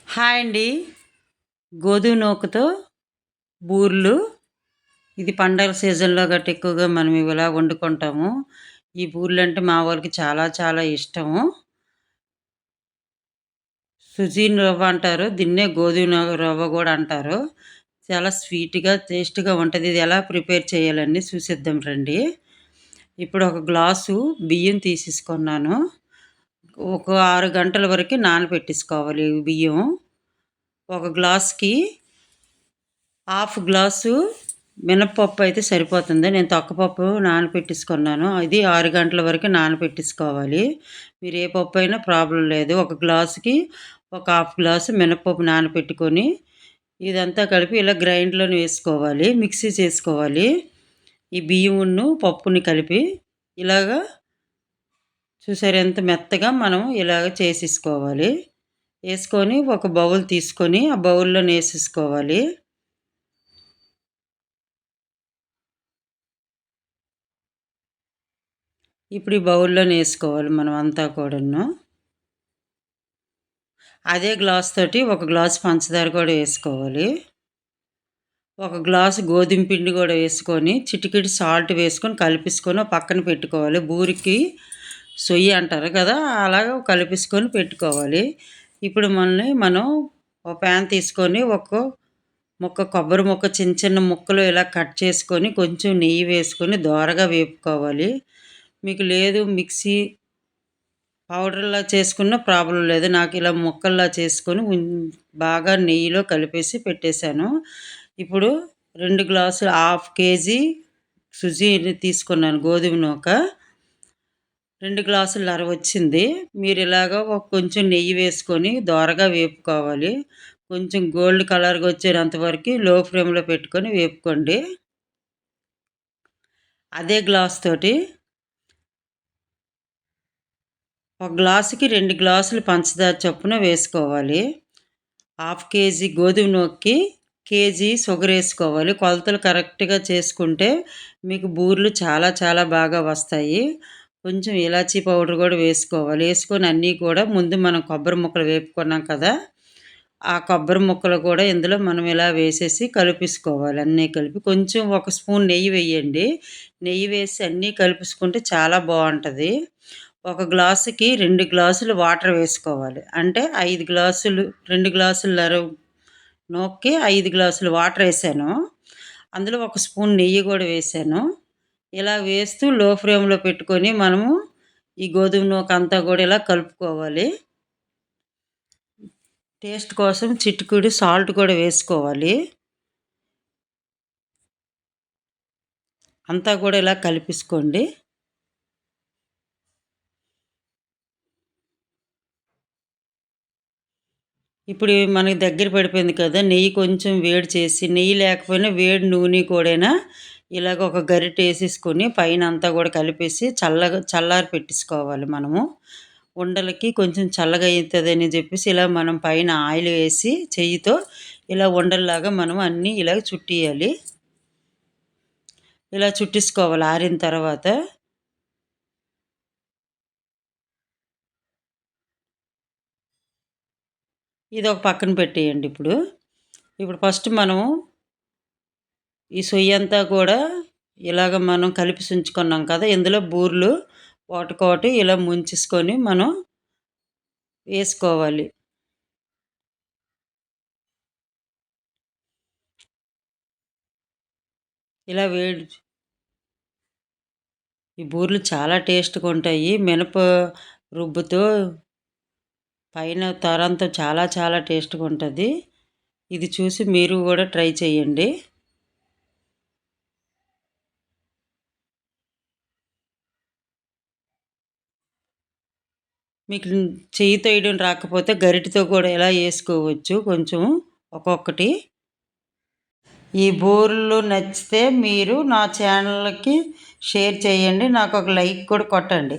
Hi అండి. గోధుమ నూకతో బూర్లు. ఇది పండగల సీజన్‌లో గట్టా ఎక్కువగా మనం ఇవిలా వండుకుంటాము. ఈ బూర్లంటే మా వాళ్ళకి చాలా చాలా ఇష్టము. సుజీ రవ్వ అంటారు. దీన్నే గోధుమ రవ్వ గూడా అంటారు. చాలా స్వీట్‌గా, టేస్ట్‌గా ఉంటది. ఇది ఎలా ప్రిపేర్ చేయాలని చూసేద్దాం రండి. ఇప్పుడు ఒక గ్లాసు బియ్యం తీసేసుకున్నాను. ఒక 6 గంటల వరకు నానబెట్టేసుకోవాలి ఈ బియ్యం. ఒక గ్లాస్‌కి హాఫ్ గ్లాసు మినపప్పు అయితే సరిపోతుంది. నేను తొక్కపప్పు నానపెట్టేసుకున్నాను. ఇది 6 గంటల వరకు నానపెట్టేసుకోవాలి. మీరు ఏ పప్పు అయినా ప్రాబ్లమ్ లేదు. ఒక గ్లాస్‌కి ఒక హాఫ్ గ్లాసు మినపప్పు నానపెట్టుకొని, ఇదంతా కలిపి ఇలా గ్రైండ్‌లోని వేసుకోవాలి. మిక్సీ చేసుకోవాలి. ఈ బియ్యమును, పప్పుని కలిపి ఇలాగా చూసారా ఎంత మెత్తగా మనం ఇలాగ చేసేసుకోవాలి. ఏసుకొని ఒక బౌల్ తీసుకొని, ఆ బౌల్‌లోనేసేసుకోవాలి. ఇప్పుడు ఈ బౌల్‌లోనేసుకోవాలి మనం అంతా కూడాను. అదే గ్లాస్ తోటి ఒక గ్లాస్ పంచదార కూడా ఏసుకోవాలి. ఒక గ్లాసు గోధుమ పిండి కూడా వేసుకొని, చిటికెడు సాల్ట్ వేసుకొని కలిపేసుకొని పక్కన పెట్టుకోవాలి. బూరికి సొయ్యి అంటారు కదా! అలాగా కలిపేసుకొని పెట్టుకోవాలి. ఇప్పుడు మనం ఒక ప్యాన్ తీసుకొని ముక్క కొబ్బరి ముక్క చిన్న చిన్న ముక్కలు ఇలా కట్ చేసుకొని, కొంచెం నెయ్యి వేసుకొని దోరగా వేపుకోవాలి. మీకు లేదు మిక్సీ పౌడర్‌లా చేసుకున్న ప్రాబ్లమ్ లేదు. నాకిలా ముక్కల్లా చేసుకొని బాగా నెయ్యిలో కలిపేసి పెట్టేశాను. ఇప్పుడు 2 గ్లాసులు హాఫ్ కేజీ సుజీని తీసుకున్నాను గోధుమ నూక. 2 గ్లాసులన్నర వచ్చింది. మీరిలాగా కొంచెం నెయ్యి వేసుకొని దోరగా వేపుకోవాలి. కొంచెం గోల్డ్ కలర్‌గా వచ్చేంత వరకు లో ఫ్లేమ్‌లో పెట్టుకొని వేపుకోండి. అదే గ్లాస్ తోటి ఒక గ్లాసుకి 2 గ్లాసులు పంచదార చొప్పున వేసుకోవాలి. హాఫ్ కేజీ గోధుమ నూకకి కేజీ షుగరేసుకోవాలి. కొలతలు కరెక్ట్‌గా చేసుకుంటే మీకు బూరెలు చాలా చాలా బాగా వస్తాయి. కొంచెం ఇలాచీ పౌడర్ కూడా వేసుకోవాలి. వేసుకొని అన్నీ కూడా ముందు మనం కొబ్బరి ముక్కలు వేపుకున్నాం కదా! ఆ కొబ్బరి ముక్కలు కూడా ఇందులో మనం ఇలా వేసేసి కలిపేసుకోవాలి. అన్నీ కలిపి కొంచెం ఒక స్పూన్ నెయ్యి వేయండి. నెయ్యి వేసి అన్నీ కలిపేసుకుంటే చాలా బావుంటది. ఒక గ్లాసుకి 2 గ్లాసులు వాటర్ వేసుకోవాలి. అంటే 5 గ్లాసులు 2 గ్లాసులన్నర నూకకి 5 గ్లాసులు వాటరేసాను. అందులో ఒక స్పూన్ నెయ్యి గూడా వేశాను. ఇలా వేస్తూ లో ఫ్లేమ్‌లో పెట్టుకొని మనము ఈ గోధుమ నూక అంతా గూడా ఇలా కలుపుకోవాలి. టేస్ట్ కోసం చిటికెడు సాల్ట్ కూడా వేసుకోవాలి. అంతా కూడా ఇలా కలిపేసుకోండి. ఇప్పుడు మనకి దగ్గర పడిపోయింది కదా! నెయ్యి కొంచెం వేడి చేసి, నెయ్యి లేకపోయినా వేడి నూనె కూడైనా ఇలాగ ఒక గరిటేసేసుకొని పైన అంతా కూడా కలిపేసి చల్లారి పెట్టేసుకోవాలి మనము. ఉండలకి కొంచెం చల్లగా అయితదని చెప్పేసి ఇలా మనం పైన ఆయిల్ వేసి చెయ్యితో ఇలా ఉండల్లాగా మనం అన్నీ ఇలాగ చుట్టియాలి. ఇలా చుట్టేసుకోవాలి ఆరిన తర్వాత. ఇదొక పక్కన పెట్టేయండి ఇప్పుడు. ఇప్పుడు ఫస్ట్ మనము ఈ సొయ్యంతా కూడా ఇలాగ మనం కలిపేసి ఉంచుకున్నాం కదా! ఇందులో బూరెలు ఒకటికొకటి ఇలా ముంచేసుకొని మనం వేసుకోవాలి. ఇలా ఈ బూరెలు చాలా టేస్ట్‌గా ఉంటాయి. రుబ్బుతో పైన తొరంతా చాలా చాలా టేస్ట్‌గా ఉంటది. ఇది చూసి మీరు కూడా ట్రై చేయండి. మీకు చెయ్యితో వేయడం రాకపోతే గరిటెతో కూడా ఇలా ఏసుకోవచ్చు కొంచెం ఒక్కొక్కటి. ఈ బూరెలు నచ్చితే మీరు నా ఛానల్‌కి షేర్ చేయండి. నాకొక లైక్ కూడా కొట్టండి.